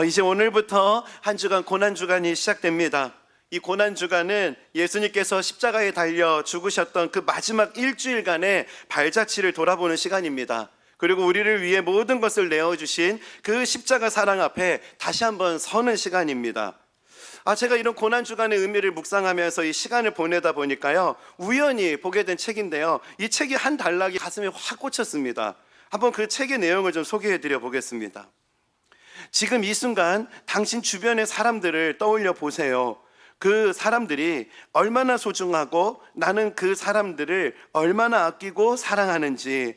이제 오늘부터 한 주간 고난주간이 시작됩니다. 이 고난주간은 예수님께서 십자가에 달려 죽으셨던 그 마지막 일주일간의 발자취를 돌아보는 시간입니다. 그리고 우리를 위해 모든 것을 내어주신 그 십자가 사랑 앞에 다시 한번 서는 시간입니다. 제가 이런 고난주간의 의미를 묵상하면서 이 시간을 보내다 보니까요, 우연히 보게 된 책인데요, 이 책이 한 단락이 가슴에 확 꽂혔습니다. 한번 그 책의 내용을 좀 소개해 드려 보겠습니다. 지금 이 순간 당신 주변의 사람들을 떠올려 보세요. 그 사람들이 얼마나 소중하고 나는 그 사람들을 얼마나 아끼고 사랑하는지,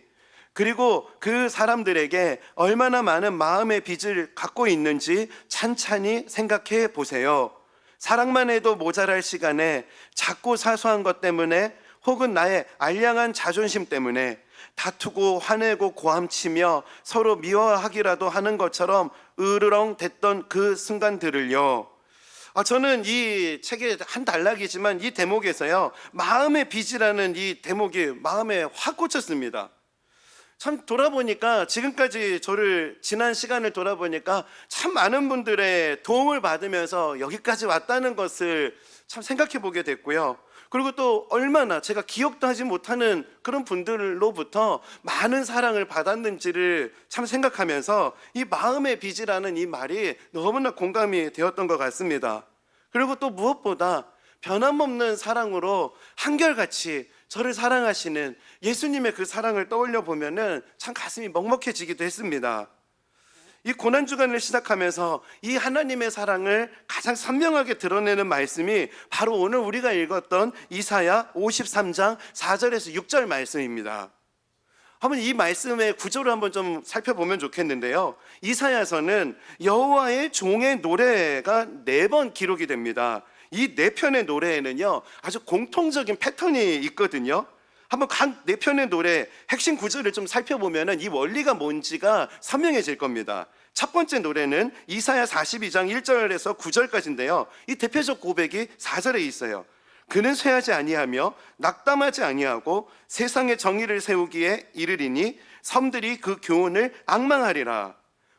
그리고 그 사람들에게 얼마나 많은 마음의 빚을 갖고 있는지 찬찬히 생각해 보세요. 사랑만 해도 모자랄 시간에 작고 사소한 것 때문에 혹은 나의 알량한 자존심 때문에 다투고 화내고 고함치며 서로 미워하기라도 하는 것처럼 으르렁 됐던 그 순간들을요, 저는 이 책의 한 단락이지만 이 대목에서요, 마음의 빚이라는 이 대목이 마음에 확 꽂혔습니다. 참 돌아보니까, 지금까지 지난 시간을 돌아보니까 참 많은 분들의 도움을 받으면서 여기까지 왔다는 것을 참 생각해 보게 됐고요. 그리고 또 얼마나 제가 기억도 하지 못하는 그런 분들로부터 많은 사랑을 받았는지를 참 생각하면서 이 마음의 빚이라는 이 말이 너무나 공감이 되었던 것 같습니다. 그리고 또 무엇보다 변함없는 사랑으로 한결같이 저를 사랑하시는 예수님의 그 사랑을 떠올려 보면은 참 가슴이 먹먹해지기도 했습니다. 이 고난주간을 시작하면서 이 하나님의 사랑을 가장 선명하게 드러내는 말씀이 바로 오늘 우리가 읽었던 이사야 53장 4절에서 6절 말씀입니다. 한번 이 말씀의 구조를 한번 좀 살펴보면 좋겠는데요, 이사야서는 여호와의 종의 노래가 4번 기록이 됩니다. 이 4편의 노래에는요, 아주 공통적인 패턴이 있거든요. 한번 각 4편의 노래 핵심 구절을 좀 살펴보면 이 원리가 뭔지가 선명해질 겁니다. 첫 번째 노래는 이사야 42장 1절에서 9절까지인데요, 이 대표적 고백이 4절에 있어요. 그는 쇠하지 아니하며 낙담하지 아니하고 세상의 정의를 세우기에 이르리니 섬들이 그 교훈을 앙망하리라.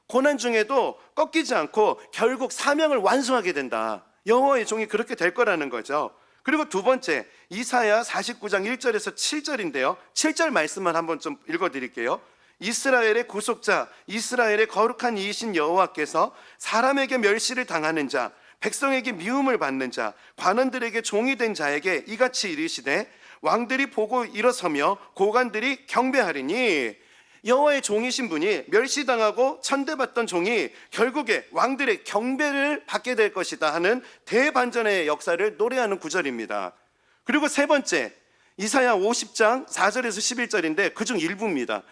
고난 중에도 꺾이지 않고 결국 사명을 완수하게 된다. 여호와의 종이 그렇게 될 거라는 거죠. 그리고 두 번째, 이사야 49장 1절에서 7절인데요 7절 말씀만 한번 좀 읽어드릴게요. 이스라엘의 구속자, 이스라엘의 거룩한 이이신 여호와께서 사람에게 멸시를 당하는 자, 백성에게 미움을 받는 자, 관원들에게 종이 된 자에게 이같이 이르시되 왕들이 보고 일어서며 고관들이 경배하리니, 여호와의 종이신 분이 멸시당하고 천대받던 종이 결국에 왕들의 경배를 받게 될 것이다 하는 대반전의 역사를 노래하는 구절입니다. 그리고 세 번째, 이사야 50장 4절에서 11절인데 그중 일부입니다.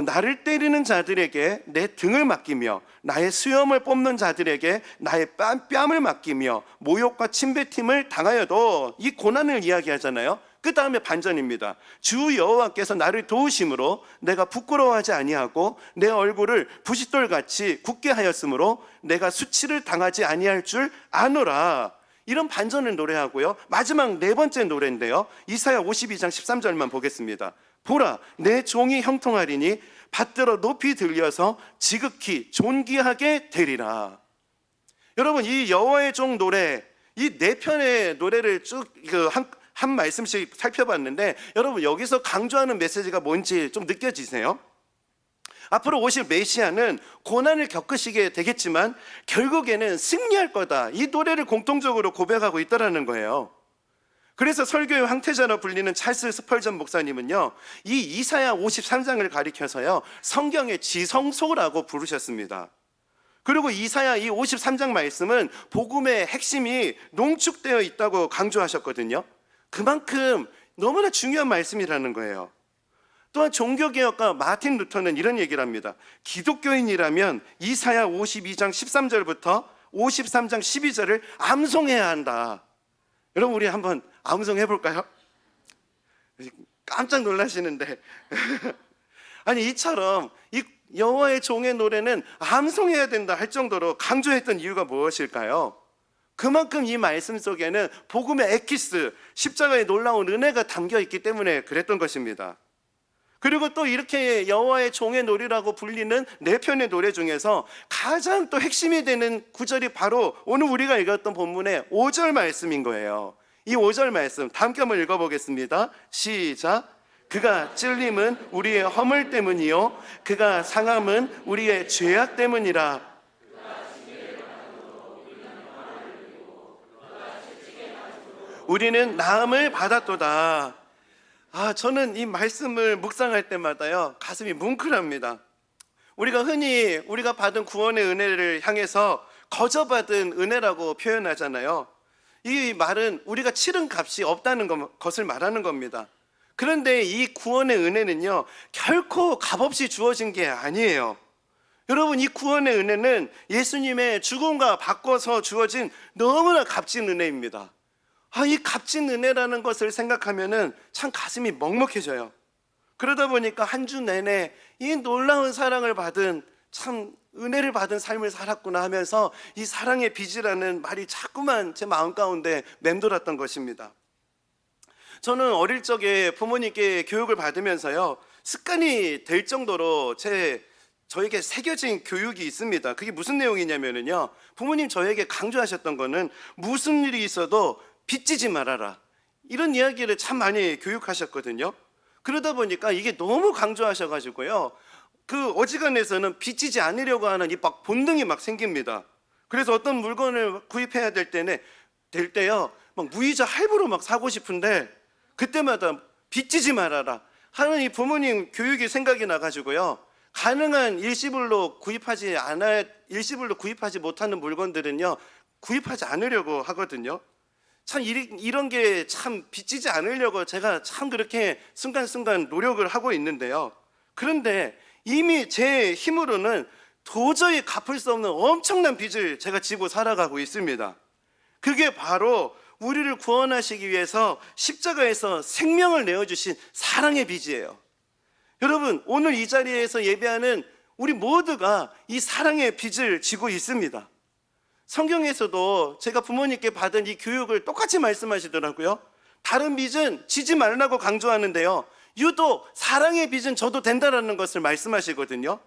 나를 때리는 자들에게 내 등을 맡기며 나의 수염을 뽑는 자들에게 나의 뺨을 맡기며 모욕과 침뱉음을 당하여도, 이 고난을 이야기하잖아요. 그 다음에 반전입니다. 주 여호와께서 나를 도우심으로 내가 부끄러워하지 아니하고 내 얼굴을 부싯돌같이 굳게 하였으므로 내가 수치를 당하지 아니할 줄 아노라. 이런 반전을 노래하고요, 마지막 4번째 노래인데요, 이사야 52장 13절만 보겠습니다. 보라, 내 종이 형통하리니 받들어 높이 들려서 지극히 존귀하게 되리라. 여러분, 이 여호와의 종 노래, 이 4편의 노래를 쭉 한 말씀씩 살펴봤는데, 여러분 여기서 강조하는 메시지가 뭔지 좀 느껴지세요? 앞으로 오실 메시아는 고난을 겪으시게 되겠지만 결국에는 승리할 거다, 이 노래를 공통적으로 고백하고 있다는 거예요. 그래서 설교의 황태자로 불리는 찰스 스펄전 목사님은요, 이 이사야 53장을 가리켜서요, 성경의 지성소라고 부르셨습니다. 그리고 이사야 이 53장 말씀은 복음의 핵심이 농축되어 있다고 강조하셨거든요. 그만큼 너무나 중요한 말씀이라는 거예요. 또한 종교개혁가 마틴 루터는 이런 얘기를 합니다. 기독교인이라면 이사야 52장 13절부터 53장 12절을 암송해야 한다. 여러분, 우리 한번 암송해 볼까요? 깜짝 놀라시는데 아니, 이처럼 이 여호와의 종의 노래는 암송해야 된다 할 정도로 강조했던 이유가 무엇일까요? 그만큼 이 말씀 속에는 복음의 엑기스, 십자가의 놀라운 은혜가 담겨 있기 때문에 그랬던 것입니다. 그리고 또 이렇게 여호와의 종의 노래라고 불리는 네 편의 노래 중에서 가장 또 핵심이 되는 구절이 바로 오늘 우리가 읽었던 본문의 5절 말씀인 거예요. 이 5절 말씀 다 함께 한번 읽어보겠습니다. 시작. 그가 찔림은 우리의 허물 때문이요 그가 상함은 우리의 죄악 때문이라. 우리는 나음을 받았도다. 저는 이 말씀을 묵상할 때마다요 가슴이 뭉클합니다. 우리가 흔히 우리가 받은 구원의 은혜를 향해서 거저받은 은혜라고 표현하잖아요. 이 말은 우리가 치른 값이 없다는 것을 말하는 겁니다. 그런데 이 구원의 은혜는요 결코 값없이 주어진 게 아니에요. 여러분, 이 구원의 은혜는 예수님의 죽음과 바꿔서 주어진 너무나 값진 은혜입니다. 이 값진 은혜라는 것을 생각하면은 참 가슴이 먹먹해져요. 그러다 보니까 한 주 내내 이 놀라운 사랑을 받은, 참 은혜를 받은 삶을 살았구나 하면서 이 사랑의 빚이라는 말이 자꾸만 제 마음 가운데 맴돌았던 것입니다. 저는 어릴 적에 부모님께 교육을 받으면서요 습관이 될 정도로 저에게 새겨진 교육이 있습니다. 그게 무슨 내용이냐면요, 부모님 저에게 강조하셨던 거는 무슨 일이 있어도 빚지지 말아라, 이런 이야기를 참 많이 교육하셨거든요. 그러다 보니까 이게 너무 강조하셔가지고요 그 어지간해서는 빚지지 않으려고 하는 이 막 본능이 막 생깁니다. 그래서 어떤 물건을 구입해야 될 때요 막 무이자 할부로 막 사고 싶은데 그때마다 빚지지 말아라 하는 이 부모님 교육이 생각이 나가지고요 가능한 일시불로 구입하지 못하는 물건들은요 구입하지 않으려고 하거든요. 참 이런 게 참 빚지지 않으려고 제가 참 그렇게 순간순간 노력을 하고 있는데요. 그런데 이미 제 힘으로는 도저히 갚을 수 없는 엄청난 빚을 제가 지고 살아가고 있습니다. 그게 바로 우리를 구원하시기 위해서 십자가에서 생명을 내어주신 사랑의 빚이에요. 여러분, 오늘 이 자리에서 예배하는 우리 모두가 이 사랑의 빚을 지고 있습니다. 성경에서도 제가 부모님께 받은 이 교육을 똑같이 말씀하시더라고요. 다른 빚은 지지 말라고 강조하는데요 유독 사랑의 빚은 져도 된다라는 것을 말씀하시거든요.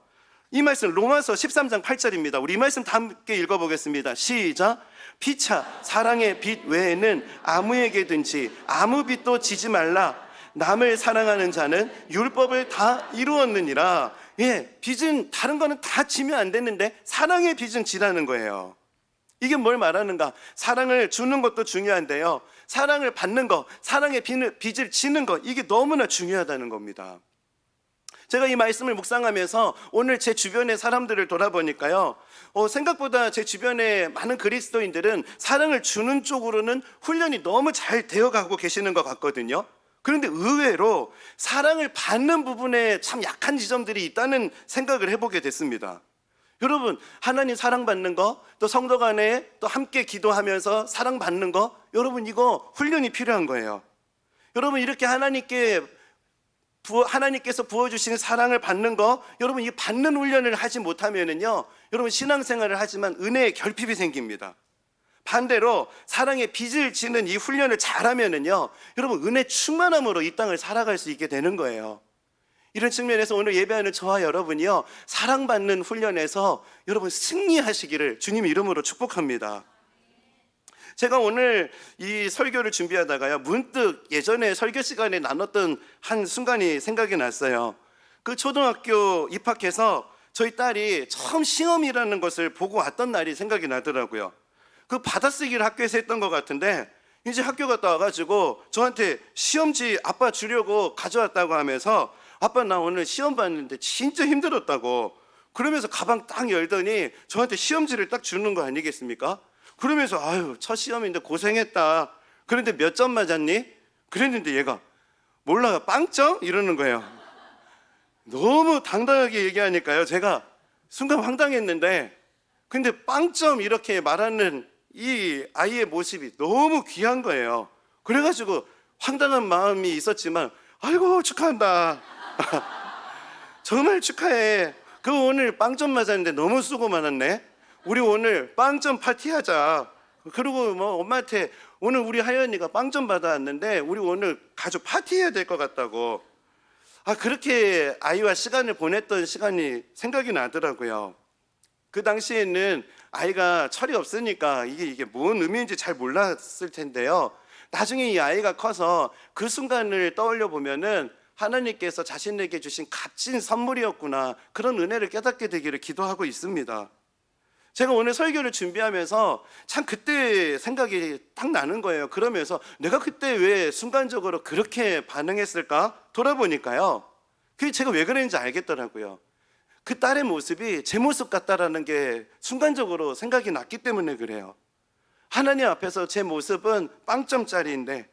이 말씀 로마서 13장 8절입니다. 우리 이 말씀 다 함께 읽어보겠습니다. 시작. 피차 사랑의 빚 외에는 아무에게든지 아무 빚도 지지 말라. 남을 사랑하는 자는 율법을 다 이루었느니라. 빚은 다른 거는 다 지면 안 되는데 사랑의 빚은 지라는 거예요. 이게 뭘 말하는가? 사랑을 주는 것도 중요한데요 사랑을 받는 것, 사랑의 빚을 지는 것, 이게 너무나 중요하다는 겁니다. 제가 이 말씀을 묵상하면서 오늘 제 주변의 사람들을 돌아보니까요 생각보다 제 주변의 많은 그리스도인들은 사랑을 주는 쪽으로는 훈련이 너무 잘 되어가고 계시는 것 같거든요. 그런데 의외로 사랑을 받는 부분에 참 약한 지점들이 있다는 생각을 해보게 됐습니다. 여러분, 하나님 사랑받는 거, 또 성도 간에 또 함께 기도하면서 사랑받는 거, 여러분 이거 훈련이 필요한 거예요. 여러분, 이렇게 하나님께서 부어주신 사랑을 받는 거, 여러분 이 받는 훈련을 하지 못하면은요 여러분 신앙생활을 하지만 은혜의 결핍이 생깁니다. 반대로 사랑의 빚을 지는 이 훈련을 잘하면은요 여러분 은혜 충만함으로 이 땅을 살아갈 수 있게 되는 거예요. 이런 측면에서 오늘 예배하는 저와 여러분이요 사랑받는 훈련에서 여러분 승리하시기를 주님 이름으로 축복합니다. 제가 오늘 이 설교를 준비하다가요 문득 예전에 설교 시간에 나눴던 한 순간이 생각이 났어요. 그 초등학교 입학해서 저희 딸이 처음 시험이라는 것을 보고 왔던 날이 생각이 나더라고요. 그 받아쓰기를 학교에서 했던 것 같은데 이제 학교 갔다 와가지고 저한테 시험지 아빠 주려고 가져왔다고 하면서 아빠 나 오늘 시험 봤는데 진짜 힘들었다고, 그러면서 가방 딱 열더니 저한테 시험지를 딱 주는 거 아니겠습니까? 그러면서 아유 첫 시험인데 고생했다. 그런데 몇 점 맞았니? 그랬는데 얘가 몰라 빵점? 이러는 거예요. 너무 당당하게 얘기하니까요 제가 순간 황당했는데, 근데 빵점 이렇게 말하는 이 아이의 모습이 너무 귀한 거예요. 그래가지고 황당한 마음이 있었지만 아이고 축하한다. 정말 축하해. 그 오늘 빵점 맞았는데 너무 수고 많았네. 우리 오늘 빵점 파티하자. 그리고 뭐 엄마한테 오늘 우리 하연이가 빵점 받아왔는데 우리 오늘 가족 파티해야 될 것 같다고. 그렇게 아이와 시간을 보냈던 시간이 생각이 나더라고요. 그 당시에는 아이가 철이 없으니까 이게 뭔 의미인지 잘 몰랐을 텐데요. 나중에 이 아이가 커서 그 순간을 떠올려 보면은 하나님께서 자신에게 주신 값진 선물이었구나, 그런 은혜를 깨닫게 되기를 기도하고 있습니다. 제가 오늘 설교를 준비하면서 참 그때 생각이 딱 나는 거예요. 그러면서 내가 그때 왜 순간적으로 그렇게 반응했을까 돌아보니까요, 그게 제가 왜 그랬는지 알겠더라고요. 그 딸의 모습이 제 모습 같다라는 게 순간적으로 생각이 났기 때문에 그래요. 하나님 앞에서 제 모습은 빵점짜리인데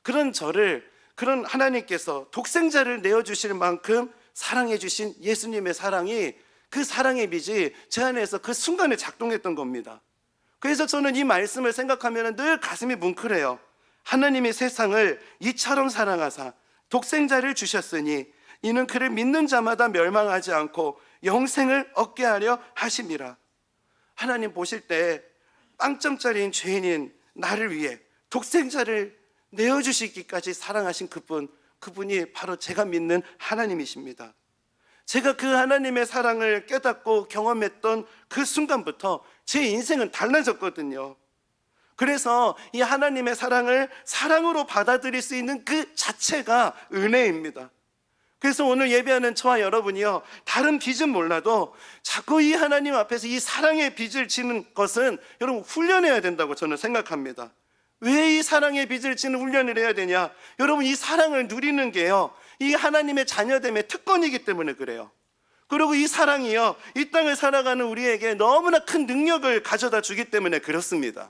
그런 하나님께서 독생자를 내어주실 만큼 사랑해 주신 예수님의 사랑이, 그 사랑의 빛이 제 안에서 그 순간에 작동했던 겁니다. 그래서 저는 이 말씀을 생각하면 늘 가슴이 뭉클해요. 하나님이 세상을 이처럼 사랑하사 독생자를 주셨으니 이는 그를 믿는 자마다 멸망하지 않고 영생을 얻게 하려 하심이라. 하나님 보실 때 빵점짜리인 죄인인 나를 위해 독생자를 내어주시기까지 사랑하신 그분이 바로 제가 믿는 하나님이십니다. 제가 그 하나님의 사랑을 깨닫고 경험했던 그 순간부터 제 인생은 달라졌거든요. 그래서 이 하나님의 사랑을 사랑으로 받아들일 수 있는 그 자체가 은혜입니다. 그래서 오늘 예배하는 저와 여러분이요, 다른 빚은 몰라도 자꾸 이 하나님 앞에서 이 사랑의 빚을 지는 것은 여러분 훈련해야 된다고 저는 생각합니다. 왜 이 사랑의 빚을 지는 훈련을 해야 되냐? 여러분, 이 사랑을 누리는 게요, 이 하나님의 자녀됨의 특권이기 때문에 그래요. 그리고 이 사랑이요, 이 땅을 살아가는 우리에게 너무나 큰 능력을 가져다 주기 때문에 그렇습니다.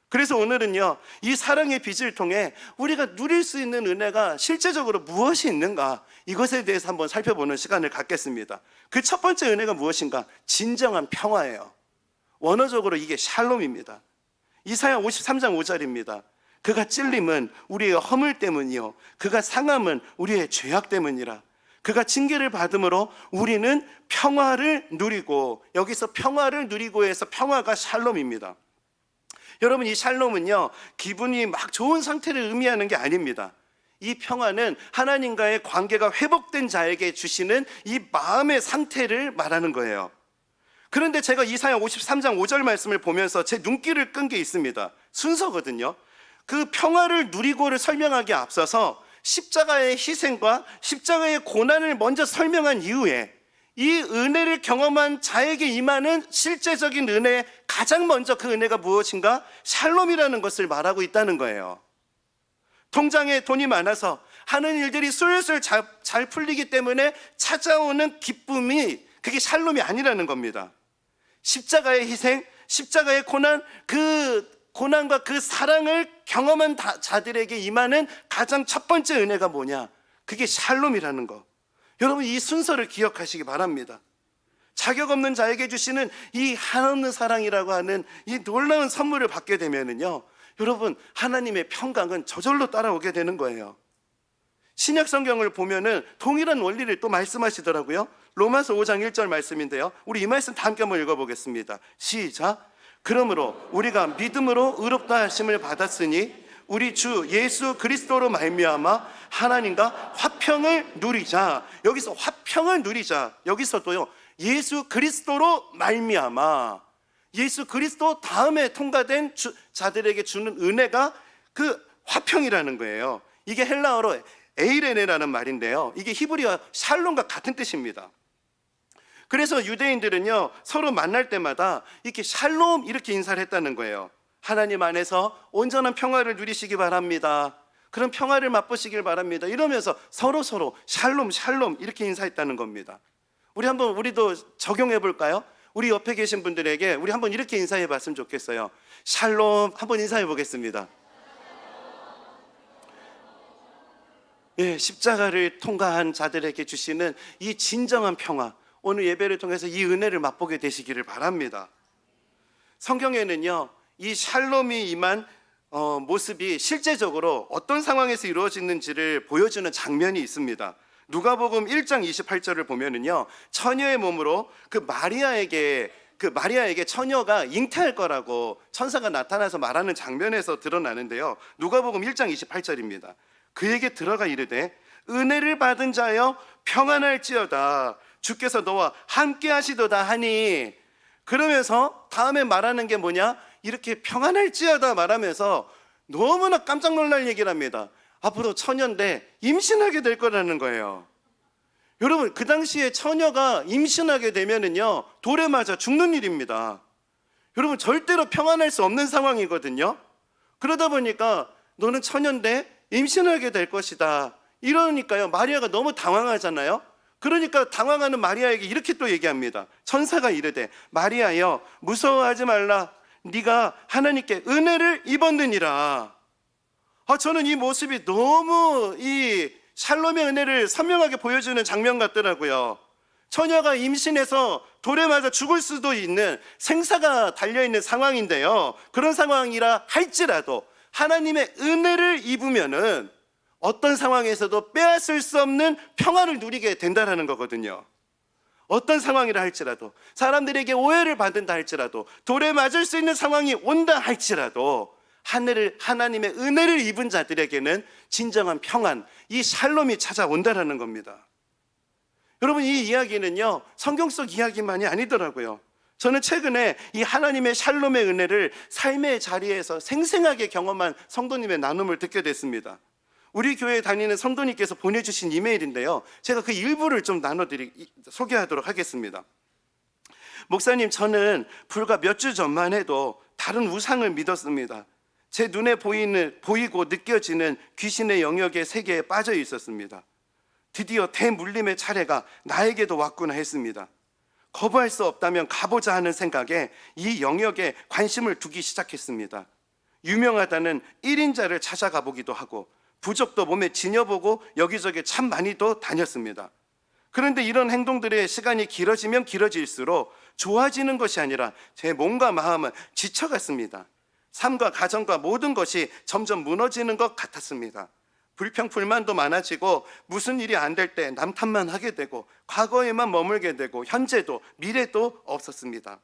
그래서 오늘은요, 이 사랑의 빚을 통해 우리가 누릴 수 있는 은혜가 실제적으로 무엇이 있는가, 이것에 대해서 한번 살펴보는 시간을 갖겠습니다. 그 첫 번째 은혜가 무엇인가? 진정한 평화예요. 원어적으로 이게 샬롬입니다. 이사야 53장 5절입니다. 그가 찔림은 우리의 허물 때문이요 그가 상함은 우리의 죄악 때문이라. 그가 징계를 받음으로 우리는 평화를 누리고, 여기서 평화를 누리고에서 평화가 샬롬입니다. 여러분, 이 샬롬은요, 기분이 막 좋은 상태를 의미하는 게 아닙니다. 이 평화는 하나님과의 관계가 회복된 자에게 주시는 이 마음의 상태를 말하는 거예요. 그런데 제가 이사야 53장 5절 말씀을 보면서 제 눈길을 끈 게 있습니다. 순서거든요. 그 평화를 누리고를 설명하기에 앞서서 십자가의 희생과 십자가의 고난을 먼저 설명한 이후에 이 은혜를 경험한 자에게 임하는 실제적인 은혜, 가장 먼저 그 은혜가 무엇인가? 샬롬이라는 것을 말하고 있다는 거예요. 통장에 돈이 많아서 하는 일들이 술술 잘 풀리기 때문에 찾아오는 기쁨이, 그게 샬롬이 아니라는 겁니다. 십자가의 희생, 십자가의 고난, 그 고난과 그 사랑을 경험한 자들에게 임하는 가장 첫 번째 은혜가 뭐냐? 그게 샬롬이라는 거. 여러분, 이 순서를 기억하시기 바랍니다. 자격 없는 자에게 주시는 이 한없는 사랑이라고 하는 이 놀라운 선물을 받게 되면은요, 여러분, 하나님의 평강은 저절로 따라오게 되는 거예요. 신약 성경을 보면은 동일한 원리를 또 말씀하시더라고요. 로마서 5장 1절 말씀인데요, 우리 이 말씀 다 함께 한번 읽어보겠습니다. 시작. 그러므로 우리가 믿음으로 의롭다 하심을 받았으니 우리 주 예수 그리스도로 말미암아 하나님과 화평을 누리자. 여기서 화평을 누리자, 여기서도요, 예수 그리스도로 말미암아, 예수 그리스도 다음에 통과된 자들에게 주는 은혜가 그 화평이라는 거예요. 이게 헬라어로 에이레네라는 말인데요, 이게 히브리어 샬롬과 같은 뜻입니다. 그래서 유대인들은요, 서로 만날 때마다 이렇게 샬롬 이렇게 인사를 했다는 거예요. 하나님 안에서 온전한 평화를 누리시기 바랍니다. 그런 평화를 맛보시길 바랍니다. 이러면서 서로 샬롬 이렇게 인사했다는 겁니다. 우리도 적용해 볼까요? 우리 옆에 계신 분들에게 우리 한번 이렇게 인사해 봤으면 좋겠어요. 샬롬 한번 인사해 보겠습니다. 예, 십자가를 통과한 자들에게 주시는 이 진정한 평화, 오늘 예배를 통해서 이 은혜를 맛보게 되시기를 바랍니다. 성경에는요, 이 샬롬이 임한 모습이 실제적으로 어떤 상황에서 이루어지는지를 보여주는 장면이 있습니다. 누가복음 1장 28절을 보면은요, 처녀의 몸으로 그 마리아에게 처녀가 잉태할 거라고 천사가 나타나서 말하는 장면에서 드러나는데요, 누가복음 1장 28절입니다. 그에게 들어가 이르되 은혜를 받은 자여 평안할지어다. 주께서 너와 함께 하시도다 하니, 그러면서 다음에 말하는 게 뭐냐? 이렇게 평안할지어다 말하면서 너무나 깜짝 놀랄 얘기를 합니다. 앞으로 처녀인데 임신하게 될 거라는 거예요. 여러분, 그 당시에 처녀가 임신하게 되면은요, 돌에 맞아 죽는 일입니다. 여러분, 절대로 평안할 수 없는 상황이거든요. 그러다 보니까 너는 처녀인데 임신하게 될 것이다. 이러니까요, 마리아가 너무 당황하잖아요. 그러니까 당황하는 마리아에게 이렇게 또 얘기합니다. 천사가 이르되 마리아여 무서워하지 말라. 네가 하나님께 은혜를 입었느니라. 저는 이 모습이 너무 이 샬롬의 은혜를 선명하게 보여주는 장면 같더라고요. 처녀가 임신해서 돌에 맞아 죽을 수도 있는 생사가 달려있는 상황인데요, 그런 상황이라 할지라도 하나님의 은혜를 입으면은 어떤 상황에서도 빼앗을 수 없는 평안을 누리게 된다는 거거든요. 어떤 상황이라 할지라도, 사람들에게 오해를 받는다 할지라도, 돌에 맞을 수 있는 상황이 온다 할지라도 하나님의 은혜를 입은 자들에게는 진정한 평안, 이 샬롬이 찾아온다는 겁니다. 여러분, 이 이야기는요, 성경 속 이야기만이 아니더라고요. 저는 최근에 이 하나님의 샬롬의 은혜를 삶의 자리에서 생생하게 경험한 성도님의 나눔을 듣게 됐습니다. 우리 교회에 다니는 성도님께서 보내주신 이메일인데요, 제가 그 일부를 좀 소개하도록 하겠습니다. 목사님, 저는 불과 몇 주 전만 해도 다른 우상을 믿었습니다. 제 눈에 보이고 느껴지는 귀신의 영역의 세계에 빠져 있었습니다. 드디어 대물림의 차례가 나에게도 왔구나 했습니다. 거부할 수 없다면 가보자 하는 생각에 이 영역에 관심을 두기 시작했습니다. 유명하다는 1인자를 찾아가 보기도 하고 부적도 몸에 지녀보고 여기저기 참 많이도 다녔습니다. 그런데 이런 행동들의 시간이 길어지면 길어질수록 좋아지는 것이 아니라 제 몸과 마음은 지쳐갔습니다. 삶과 가정과 모든 것이 점점 무너지는 것 같았습니다. 불평 불만도 많아지고 무슨 일이 안 될 때 남 탓만 하게 되고 과거에만 머물게 되고 현재도 미래도 없었습니다.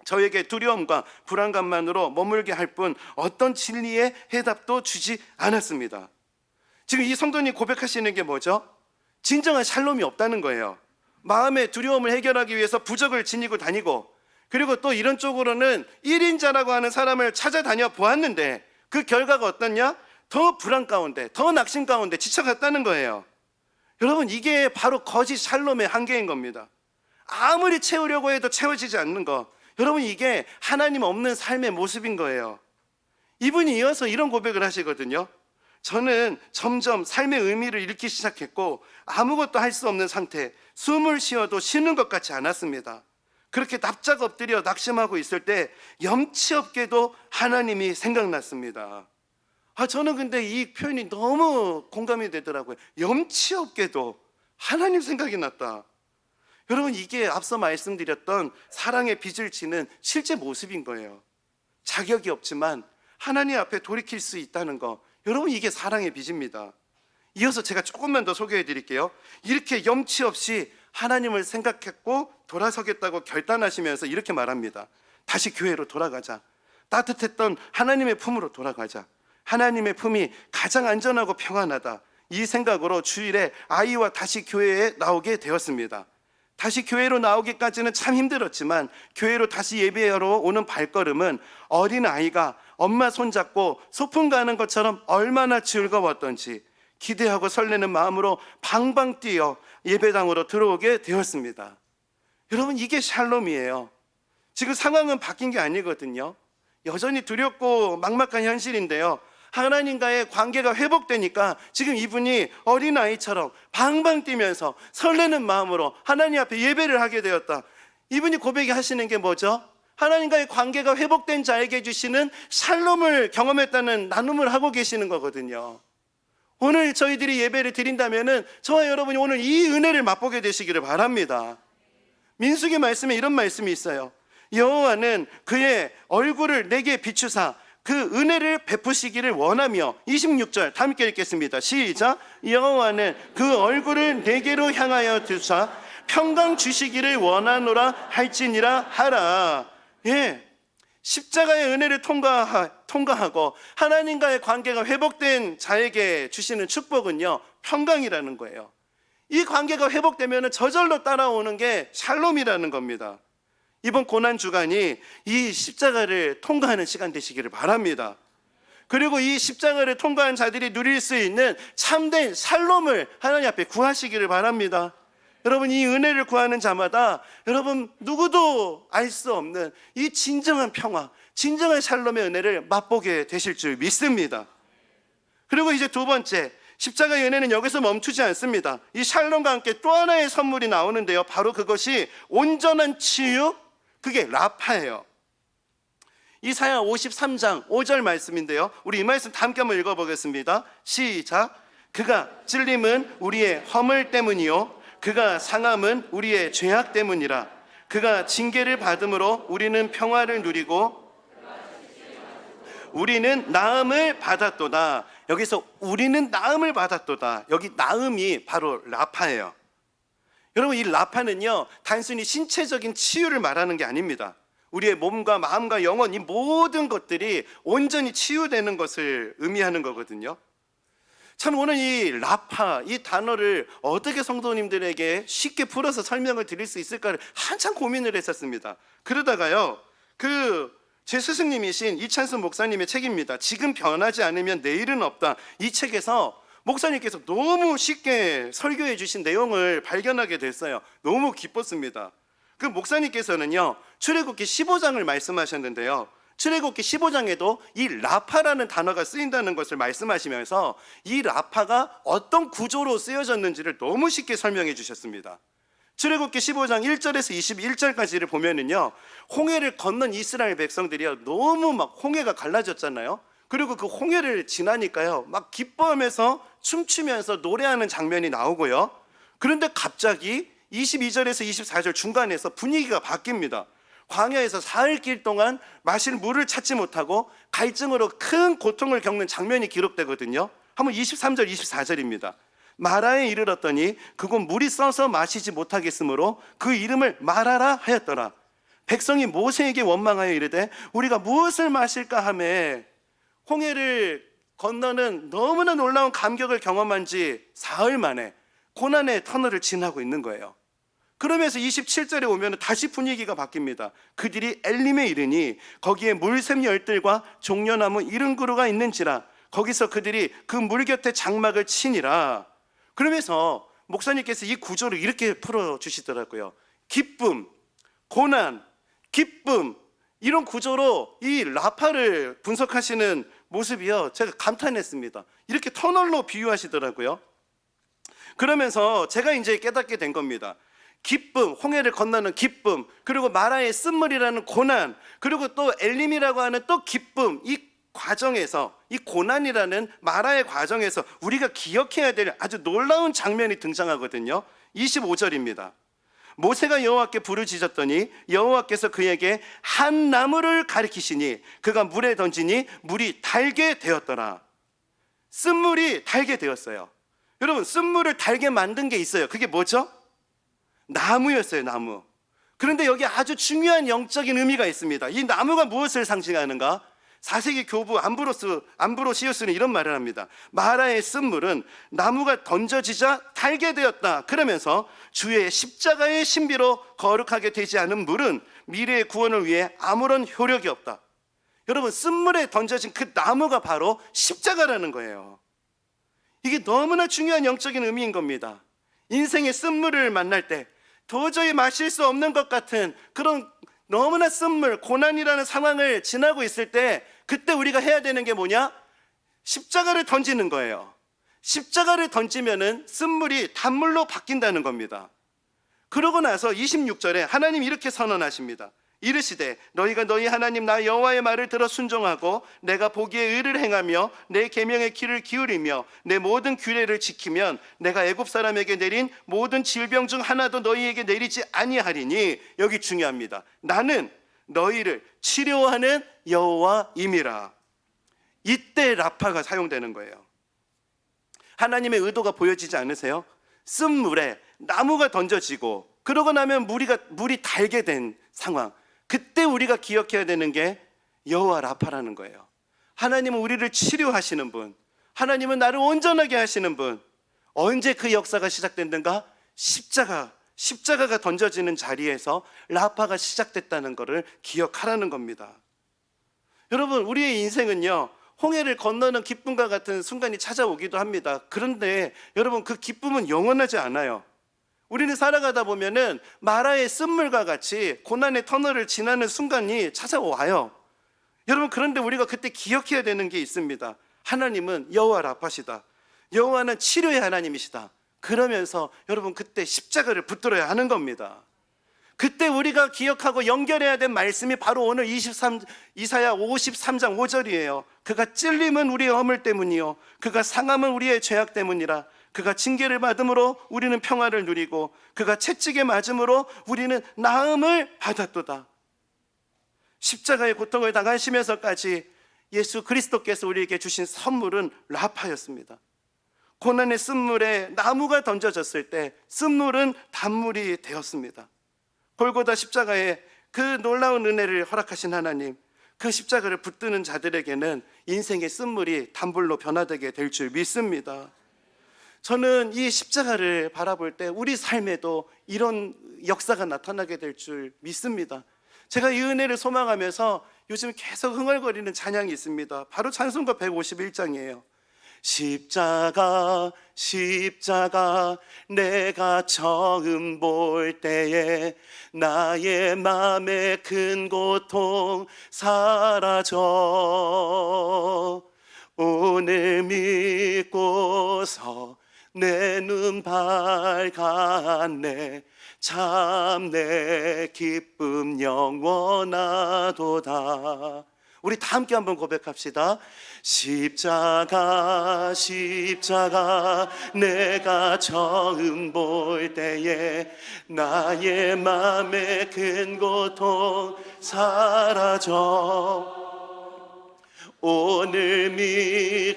저에게 두려움과 불안감만으로 머물게 할 뿐 어떤 진리의 해답도 주지 않았습니다. 지금 이 성도님 고백하시는 게 뭐죠? 진정한 샬롬이 없다는 거예요. 마음의 두려움을 해결하기 위해서 부적을 지니고 다니고, 그리고 또 이런 쪽으로는 1인자라고 하는 사람을 찾아다녀 보았는데 그 결과가 어떻냐? 더 불안 가운데, 더 낙심 가운데 지쳐갔다는 거예요. 여러분, 이게 바로 거짓 샬롬의 한계인 겁니다. 아무리 채우려고 해도 채워지지 않는 거, 여러분, 이게 하나님 없는 삶의 모습인 거예요. 이분이 이어서 이런 고백을 하시거든요. 저는 점점 삶의 의미를 잃기 시작했고 아무것도 할 수 없는 상태, 숨을 쉬어도 쉬는 것 같지 않았습니다. 그렇게 납작 엎드려 낙심하고 있을 때 염치 없게도 하나님이 생각났습니다. 저는 근데 이 표현이 너무 공감이 되더라고요. 염치 없게도 하나님 생각이 났다. 여러분, 이게 앞서 말씀드렸던 사랑의 빚을 지는 실제 모습인 거예요. 자격이 없지만 하나님 앞에 돌이킬 수 있다는 거, 여러분, 이게 사랑의 빚입니다. 이어서 제가 조금만 더 소개해 드릴게요. 이렇게 염치 없이 하나님을 생각했고 돌아서겠다고 결단하시면서 이렇게 말합니다. 다시 교회로 돌아가자. 따뜻했던 하나님의 품으로 돌아가자. 하나님의 품이 가장 안전하고 평안하다. 이 생각으로 주일에 아이와 다시 교회에 나오게 되었습니다. 다시 교회로 나오기까지는 참 힘들었지만 교회로 다시 예배하러 오는 발걸음은 어린 아이가 엄마 손잡고 소풍 가는 것처럼 얼마나 즐거웠던지 기대하고 설레는 마음으로 방방 뛰어 예배당으로 들어오게 되었습니다. 여러분, 이게 샬롬이에요. 지금 상황은 바뀐 게 아니거든요. 여전히 두렵고 막막한 현실인데요, 하나님과의 관계가 회복되니까 지금 이분이 어린아이처럼 방방 뛰면서 설레는 마음으로 하나님 앞에 예배를 하게 되었다. 이분이 고백하시는 게 뭐죠? 하나님과의 관계가 회복된 자에게 주시는 샬롬을 경험했다는 나눔을 하고 계시는 거거든요. 오늘 저희들이 예배를 드린다면은 저와 여러분이 오늘 이 은혜를 맛보게 되시기를 바랍니다. 민수기 말씀에 이런 말씀이 있어요. 여호와는 그의 얼굴을 내게 비추사 그 은혜를 베푸시기를 원하며, 26절 다 함께 읽겠습니다. 시작. 여호와는 그 얼굴을 내게로 향하여 두사 평강 주시기를 원하노라 할지니라 하라. 십자가의 은혜를 통과하고 하나님과의 관계가 회복된 자에게 주시는 축복은요, 평강이라는 거예요. 이 관계가 회복되면 저절로 따라오는 게 샬롬이라는 겁니다. 이번 고난주간이 이 십자가를 통과하는 시간 되시기를 바랍니다. 그리고 이 십자가를 통과한 자들이 누릴 수 있는 참된 샬롬을 하나님 앞에 구하시기를 바랍니다. 여러분, 이 은혜를 구하는 자마다 여러분 누구도 알 수 없는 이 진정한 평화, 진정한 샬롬의 은혜를 맛보게 되실 줄 믿습니다. 그리고 이제 두 번째, 십자가의 은혜는 여기서 멈추지 않습니다. 이 샬롬과 함께 또 하나의 선물이 나오는데요, 바로 그것이 온전한 치유, 그게 라파예요. 이사야 53장 5절 말씀인데요, 우리 이 말씀 다 함께 한번 읽어보겠습니다. 시작. 그가 찔림은 우리의 허물 때문이요 그가 상함은 우리의 죄악 때문이라. 그가 징계를 받음으로 우리는 평화를 누리고 우리는 나음을 받았도다. 여기서 우리는 나음을 받았도다, 여기 나음이 바로 라파예요. 여러분, 이 라파는요 단순히 신체적인 치유를 말하는 게 아닙니다. 우리의 몸과 마음과 영혼, 이 모든 것들이 온전히 치유되는 것을 의미하는 거거든요. 참, 오늘 이 라파, 이 단어를 어떻게 성도님들에게 쉽게 풀어서 설명을 드릴 수 있을까를 한참 고민을 했었습니다. 그러다가요, 제 스승님이신 이찬수 목사님의 책입니다. 지금 변하지 않으면 내일은 없다. 이 책에서 목사님께서 너무 쉽게 설교해 주신 내용을 발견하게 됐어요. 너무 기뻤습니다. 그 목사님께서는요, 출애굽기 15장을 말씀하셨는데요, 출애굽기 15장에도 이 라파라는 단어가 쓰인다는 것을 말씀하시면서 이 라파가 어떤 구조로 쓰여졌는지를 너무 쉽게 설명해 주셨습니다. 출애굽기 15장 1절에서 21절까지를 보면은요, 홍해를 건넌 이스라엘 백성들이요, 너무 막 홍해가 갈라졌잖아요. 그리고 그 홍해를 지나니까요, 막 기뻐하면서 춤추면서 노래하는 장면이 나오고요. 그런데 갑자기 22절에서 24절 중간에서 분위기가 바뀝니다. 광야에서 사흘길 동안 마실 물을 찾지 못하고 갈증으로 큰 고통을 겪는 장면이 기록되거든요. 한번 23절 24절입니다. 마라에 이르렀더니 그곳 물이 써서 마시지 못하겠으므로 그 이름을 마라라 하였더라. 백성이 모세에게 원망하여 이르되 우리가 무엇을 마실까 하매, 홍해를 건너는 너무나 놀라운 감격을 경험한 지 사흘 만에 고난의 터널을 지나고 있는 거예요. 그러면서 27절에 오면 다시 분위기가 바뀝니다. 그들이 엘림에 이르니 거기에 물샘 열들과 종려나무 이른 그루가 있는지라. 거기서 그들이 그 물 곁에 장막을 치니라. 그러면서 목사님께서 이 구조를 이렇게 풀어주시더라고요. 기쁨, 고난, 기쁨, 이런 구조로 이 라파를 분석하시는 모습이요, 제가 감탄했습니다. 이렇게 터널로 비유하시더라고요. 그러면서 제가 이제 깨닫게 된 겁니다. 기쁨, 홍해를 건너는 기쁨, 그리고 마라의 쓴물이라는 고난, 그리고 또 엘림이라고 하는 또 기쁨, 이 과정에서, 이 고난이라는 마라의 과정에서 우리가 기억해야 될 아주 놀라운 장면이 등장하거든요. 25절입니다. 모세가 여호와께 부르짖었더니 여호와께서 그에게 한 나무를 가리키시니 그가 물에 던지니 물이 달게 되었더라. 쓴물이 달게 되었어요. 여러분, 쓴물을 달게 만든 게 있어요. 그게 뭐죠? 나무였어요, 나무. 그런데 여기 아주 중요한 영적인 의미가 있습니다. 이 나무가 무엇을 상징하는가? 4세기 교부 암브로시우스는 이런 말을 합니다. 마라의 쓴물은 나무가 던져지자 달게 되었다. 그러면서 주의 십자가의 신비로 거룩하게 되지 않은 물은 미래의 구원을 위해 아무런 효력이 없다. 여러분, 쓴물에 던져진 그 나무가 바로 십자가라는 거예요. 이게 너무나 중요한 영적인 의미인 겁니다. 인생의 쓴물을 만날 때 도저히 마실 수 없는 것 같은 그런 너무나 쓴물, 고난이라는 상황을 지나고 있을 때, 그때 우리가 해야 되는 게 뭐냐? 십자가를 던지는 거예요. 십자가를 던지면은 쓴물이 단물로 바뀐다는 겁니다. 그러고 나서 26절에 하나님 이렇게 선언하십니다. 이르시되 너희가 너희 하나님 나 여호와의 말을 들어 순종하고 내가 보기에 의를 행하며 내 계명의 귀를 기울이며 내 모든 규례를 지키면 내가 애굽 사람에게 내린 모든 질병 중 하나도 너희에게 내리지 아니하리니. 여기 중요합니다. 나는 너희를 치료하는 여호와임이라. 이때 라파가 사용되는 거예요. 하나님의 의도가 보여지지 않으세요? 쓴물에 나무가 던져지고 그러고 나면 물이 달게 된 상황, 그때 우리가 기억해야 되는 게 여호와 라파라는 거예요. 하나님은 우리를 치료하시는 분, 하나님은 나를 온전하게 하시는 분, 언제 그 역사가 시작됐는가? 십자가가 던져지는 자리에서 라파가 시작됐다는 것을 기억하라는 겁니다. 여러분, 우리의 인생은요, 홍해를 건너는 기쁨과 같은 순간이 찾아오기도 합니다. 그런데 여러분, 그 기쁨은 영원하지 않아요. 우리는 살아가다 보면은 마라의 쓴물과 같이 고난의 터널을 지나는 순간이 찾아와요. 여러분, 그런데 우리가 그때 기억해야 되는 게 있습니다. 하나님은 여호와 라파시다. 여호와는 치료의 하나님이시다. 그러면서 여러분, 그때 십자가를 붙들어야 하는 겁니다. 그때 우리가 기억하고 연결해야 될 말씀이 바로 오늘 이사야 53장 5절이에요. 그가 찔림은 우리의 허물 때문이요 그가 상함은 우리의 죄악 때문이라. 그가 징계를 받음으로 우리는 평화를 누리고 그가 채찍에 맞음으로 우리는 나음을 받았도다. 십자가의 고통을 당하시면서까지 예수 그리스도께서 우리에게 주신 선물은 라파였습니다. 고난의 쓴물에 나무가 던져졌을 때 쓴물은 단물이 되었습니다. 골고다 십자가에 그 놀라운 은혜를 허락하신 하나님, 그 십자가를 붙드는 자들에게는 인생의 쓴물이 단물로 변화되게 될 줄 믿습니다. 저는 이 십자가를 바라볼 때 우리 삶에도 이런 역사가 나타나게 될 줄 믿습니다. 제가 이 은혜를 소망하면서 요즘 계속 흥얼거리는 찬양이 있습니다. 바로 찬송가 151장이에요. 십자가 십자가 내가 처음 볼 때에 나의 맘의 큰 고통 사라져. 오늘 믿고서 내 눈 밝았네. 참 내 기쁨 영원하도다. 우리 다 함께 한번 고백합시다. 십자가 십자가 내가 처음 볼 때에 나의 맘의 큰 고통 사라져. 오늘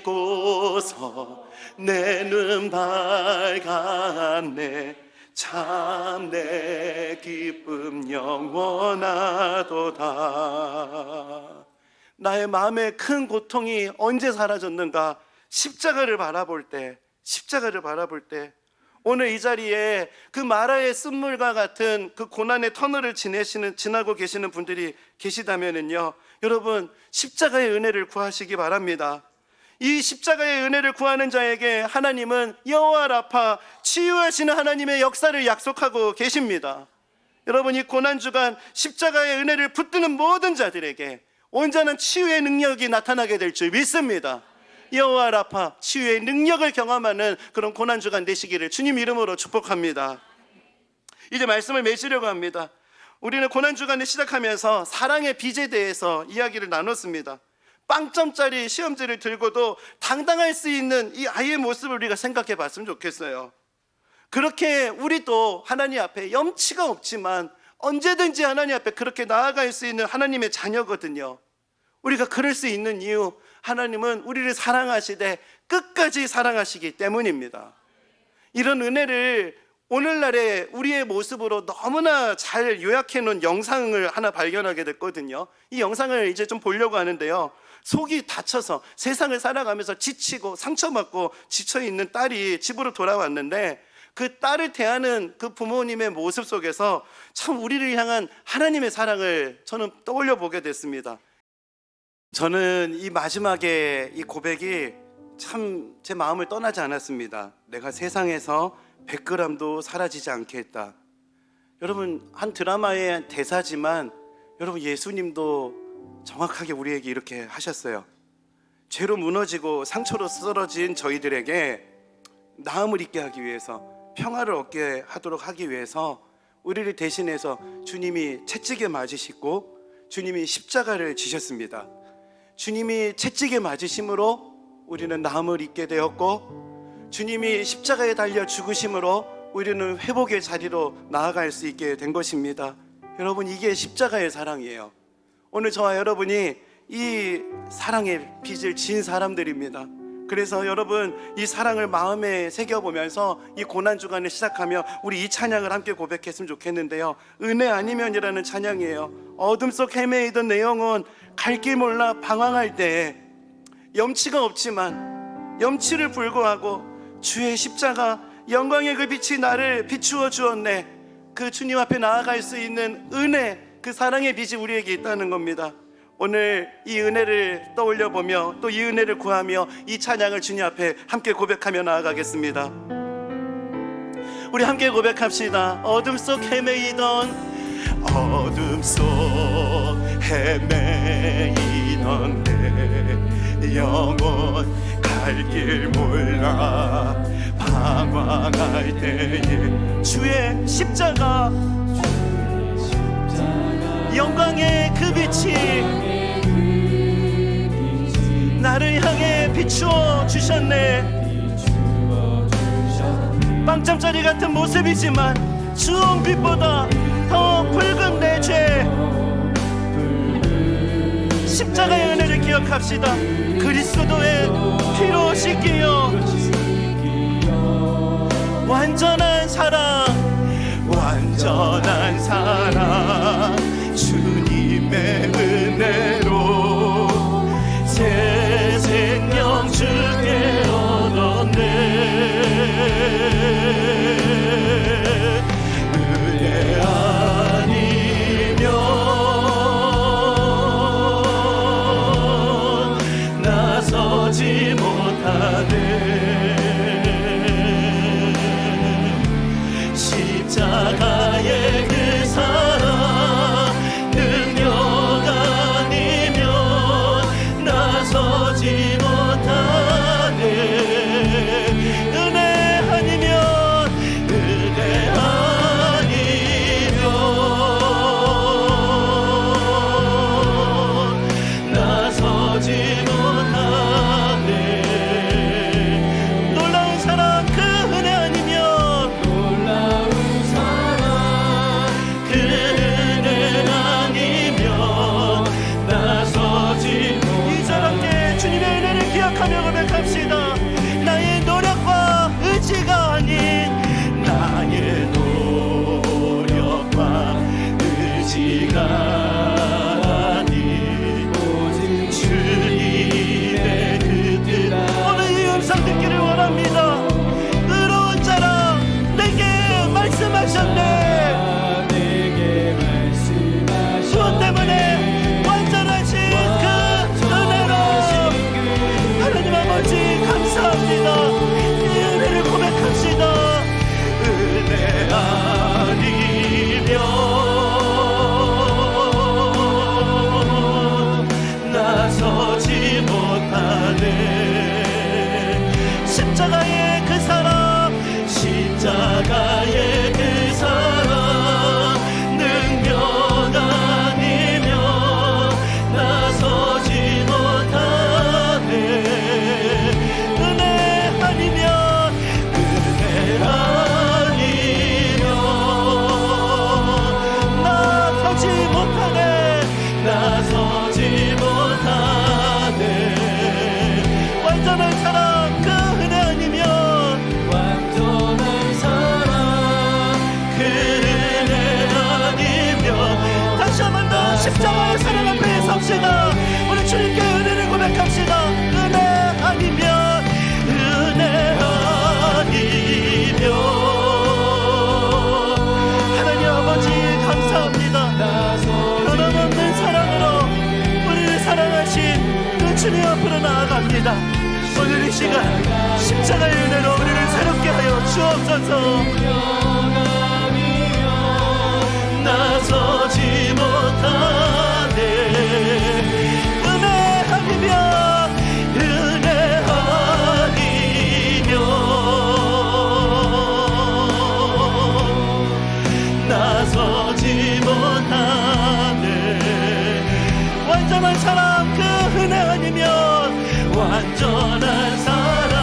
믿고서 내 눈 밝았네. 참 내 기쁨 영원하도다. 나의 마음의 큰 고통이 언제 사라졌는가? 십자가를 바라볼 때 오늘 이 자리에 그 마라의 쓴물과 같은 그 고난의 터널을 지나고 계시는 분들이 계시다면은요, 여러분, 십자가의 은혜를 구하시기 바랍니다. 이 십자가의 은혜를 구하는 자에게 하나님은 여호와 라파, 치유하시는 하나님의 역사를 약속하고 계십니다. 여러분, 이 고난주간 십자가의 은혜를 붙드는 모든 자들에게 온전한 치유의 능력이 나타나게 될 줄 믿습니다. 여호와 라파, 치유의 능력을 경험하는 그런 고난주간 되시기를 주님 이름으로 축복합니다. 이제 말씀을 맺으려고 합니다. 우리는 고난주간을 시작하면서 사랑의 빚에 대해서 이야기를 나눴습니다. 빵점짜리 시험지를 들고도 당당할 수 있는 이 아이의 모습을 우리가 생각해 봤으면 좋겠어요. 그렇게 우리도 하나님 앞에 염치가 없지만 언제든지 하나님 앞에 그렇게 나아갈 수 있는 하나님의 자녀거든요. 우리가 그럴 수 있는 이유, 하나님은 우리를 사랑하시되 끝까지 사랑하시기 때문입니다. 이런 은혜를 오늘날의 우리의 모습으로 너무나 잘 요약해 놓은 영상을 하나 발견하게 됐거든요. 이 영상을 이제 좀 보려고 하는데요, 속이 다쳐서 세상을 살아가면서 지치고 상처받고 지쳐있는 딸이 집으로 돌아왔는데 그 딸을 대하는 그 부모님의 모습 속에서 참 우리를 향한 하나님의 사랑을 저는 떠올려 보게 됐습니다. 저는 이 마지막에 이 고백이 참 제 마음을 떠나지 않았습니다. 내가 세상에서 100g도 사라지지 않겠다. 여러분, 한 드라마의 대사지만 여러분, 예수님도 정확하게 우리에게 이렇게 하셨어요. 죄로 무너지고 상처로 쓰러진 저희들에게 나음을 잊게 하기 위해서, 평화를 얻게 하도록 하기 위해서 우리를 대신해서 주님이 채찍에 맞으시고 주님이 십자가를 지셨습니다. 주님이 채찍에 맞으심으로 우리는 나음을 잊게 되었고, 주님이 십자가에 달려 죽으심으로 우리는 회복의 자리로 나아갈 수 있게 된 것입니다. 여러분, 이게 십자가의 사랑이에요. 오늘 저와 여러분이 이 사랑의 빚을 진 사람들입니다. 그래서 여러분, 이 사랑을 마음에 새겨보면서 이 고난주간을 시작하며 우리 이 찬양을 함께 고백했으면 좋겠는데요, 은혜 아니면이라는 찬양이에요. 어둠 속 헤매이던 내 영혼 갈 길 몰라 방황할 때에 염치가 없지만 염치를 불구하고 주의 십자가 영광의 그 빛이 나를 비추어 주었네. 그 주님 앞에 나아갈 수 있는 은혜, 그 사랑의 빛이 우리에게 있다는 겁니다. 오늘 이 은혜를 떠올려 보며 또 이 은혜를 구하며 이 찬양을 주님 앞에 함께 고백하며 나아가겠습니다. 우리 함께 고백합시다. 어둠 속 헤매이던 내 영혼 갈 길 몰라 방황할 때에 주의 십자가 영광의 그 빛이 나를 향해 비추어 주셨네. 빵점짜리 같은 모습이지만 주홍빛보다 더 붉은 내 죄, 십자가의 은혜를 기억합시다. 그리스도의 피로 씻기어 완전한 사랑, 완전한 사랑, 주님의 은혜로 새 생명 주게 얻었네. 은혜 아니면 나서지 못하네. 십자가의 그 사랑 능력 아니면 나서지 못하네. 은혜 아니면 나서지 못하네. 놀라운 사랑 그 은혜 아니면 그 은혜 아니면 나서지 못하네. 이 사람께 주님의 은혜를 기억하며 고백합시다. 나의 노력과 의지가 아닌, 나의 노력과 의지가 아닌 오직 주님의 그 뜻. 오늘 이 음성 듣기를 원합니다. 의로운 자라 내게 말씀하셨네. 주 때문에 완전하신 그 은혜로 하나님 아버지 감사합니다. 이 은혜를 고백합시다. 은혜 아니면 나서지 못하네. 십자가의 그 사랑, 십자가의 그 사랑 능력 아니면 나서지 못하네. 은혜 아니면 나서지 못하네. 나서지 못하네. 완전한 사랑 그 은혜 아니면 완전한 사랑 그 은혜 아니면 다시 한 번 더 십자가의 사랑 앞에 섭시다. 우리 주님께 은혜를 고백합시다. 은혜 아니면 하나님 아버지 감사합니다. 변함없는 사랑으로 우리를 사랑하신 그 주님 앞으로 나아갑니다. 오늘 이 시간 십자가의 은혜로 우리를 새롭게 하여 주옵소서. 나서지 못하네. 은혜 아니면 나서지 못하네. 완전한 사랑 그 은혜 아니면 완전한 사랑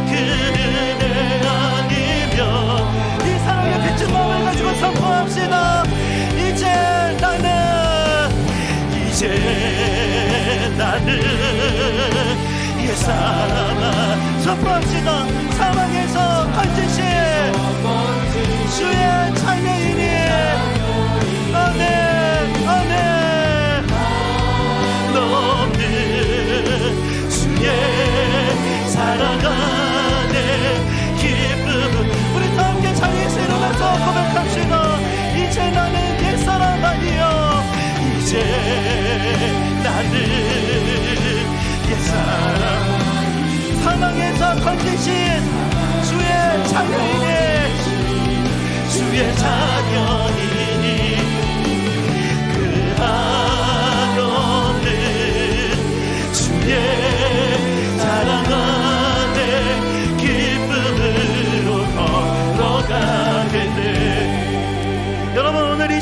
그 은혜 아니면 이 사랑의 빛은 마음을 가지고 선포합시다. 이제 나는 옛사람아 선포합시다. 사망에서 건지신 주의 자녀이니 아멘 아멘. 너는 주의 사랑 안에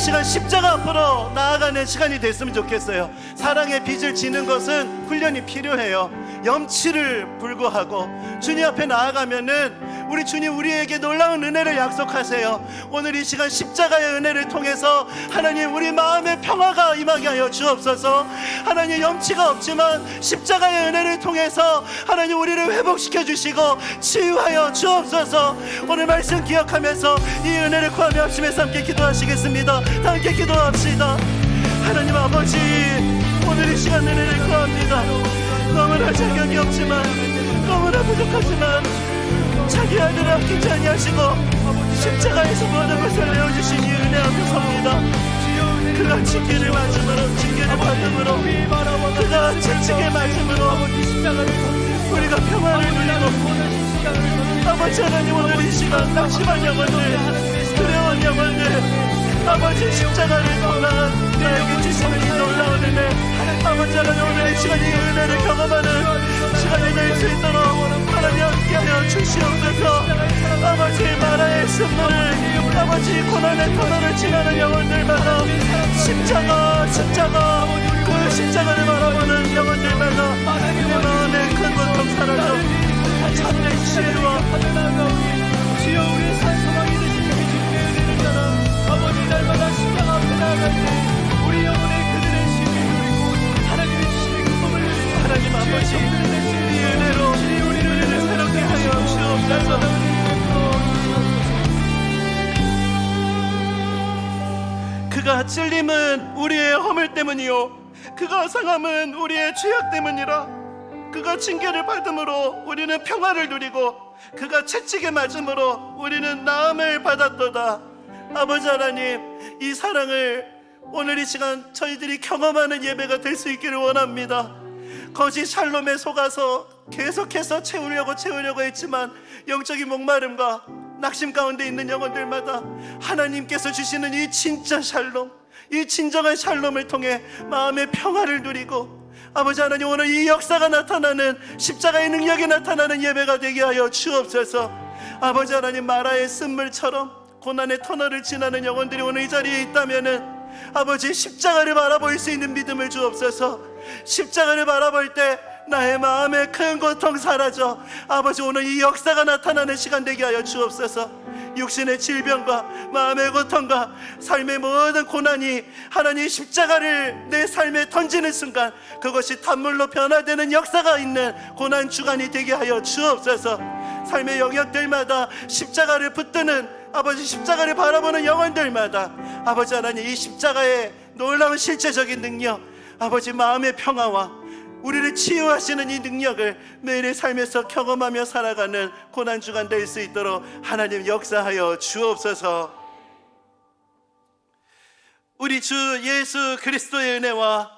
시간 십자가 앞으로 나아가는 시간이 됐으면 좋겠어요. 사랑의 빚을 지는 것은 훈련이 필요해요. 염치를 불구하고 주님 앞에 나아가면은 우리 주님 우리에게 놀라운 은혜를 약속하세요. 오늘 이 시간 십자가의 은혜를 통해서 하나님 우리 마음의 평화가 임하게 하여 주옵소서. 하나님 염치가 없지만 십자가의 은혜를 통해서 하나님 우리를 회복시켜 주시고 치유하여 주옵소서. 오늘 말씀 기억하면서 이 은혜를 구하며 합심해서 함께 기도하시겠습니다. 다 함께 기도합시다. 하나님 아버지, 오늘 이 시간 은혜를 구합니다. 너무나 자격이 없지만, 너무나 부족하지만 자기 아들을 아끼지 아니하시고 십자가에서 모든 것을 내어주신 이 은혜 앞에 섭니다. 그가 징계를 맞음으로, 징계를 받음으로, 그가 채찍에 맞음으로 우리가 평화를 누리고, 아버지 하나님 오늘 이 시간 낙심한 영혼들, 두려운 영혼들, 아버지 십자가를 떠나 나에게 주시는 이 놀라운 은혜, 아버지 하나님 오늘 이 시간 이 은혜를 경험하는 시간이 될 수 있도록 하나님 함께하여 주시옵소서. 아버지 나라의 승리를, 아버지 고난의 터널을 지나는 영혼들마다 십자가 그 십자가를 바라보는 영혼들마다 내 마음의 큰 고통 사라져 참된 치유와 주여 우리의 산소망이 되시는 주님의 은혜를 따라 아버지 날마다 십자가 앞에 나아갈 때 우리 영혼의 그들의 신비를 누리고 하나님의 주시는 기쁨을 누리고 하나님 아버지 이 은혜로 우리를 새롭게 하여 주옵소서. 그가 찔림은 우리의 허물 때문이요 그가 상함은 우리의 죄악 때문이라. 그가 징계를 받음으로 우리는 평화를 누리고 그가 채찍에 맞음으로 우리는 나음을 받았도다. 아버지 하나님, 이 사랑을 오늘 이 시간 저희들이 경험하는 예배가 될 수 있기를 원합니다. 거짓 샬롬에 속아서 계속해서 채우려고 했지만 영적인 목마름과 낙심 가운데 있는 영혼들마다 하나님께서 주시는 이 진짜 샬롬, 이 진정한 샬롬을 통해 마음의 평화를 누리고, 아버지 하나님 오늘 이 역사가 나타나는 십자가의 능력이 나타나는 예배가 되게 하여 주옵소서. 아버지 하나님 마라의 쓴물처럼 고난의 터널을 지나는 영혼들이 오늘 이 자리에 있다면은 아버지 십자가를 바라볼 수 있는 믿음을 주옵소서. 십자가를 바라볼 때 나의 마음의 큰 고통 사라져 아버지 오늘 이 역사가 나타나는 시간 되게 하여 주옵소서. 육신의 질병과 마음의 고통과 삶의 모든 고난이 하나님 십자가를 내 삶에 던지는 순간 그것이 단물로 변화되는 역사가 있는 고난 주간이 되게 하여 주옵소서. 삶의 영역들마다 십자가를 붙드는 아버지 십자가를 바라보는 영혼들마다 아버지 하나님 이 십자가의 놀라운 실제적인 능력, 아버지 마음의 평화와 우리를 치유하시는 이 능력을 매일의 삶에서 경험하며 살아가는 고난주간 될 수 있도록 하나님 역사하여 주옵소서. 우리 주 예수 그리스도의 은혜와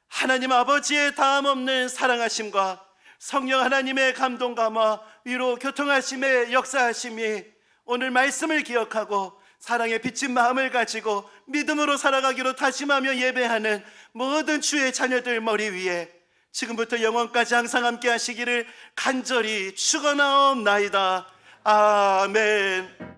하나님 아버지의 다함없는 사랑하심과 성령 하나님의 감동감화 위로 교통하심의 역사하심이 오늘 말씀을 기억하고 사랑에 비친 마음을 가지고 믿음으로 살아가기로 다짐하며 예배하는 모든 주의 자녀들 머리 위에 지금부터 영원까지 항상 함께 하시기를 간절히 축원하옵나이다. 아멘.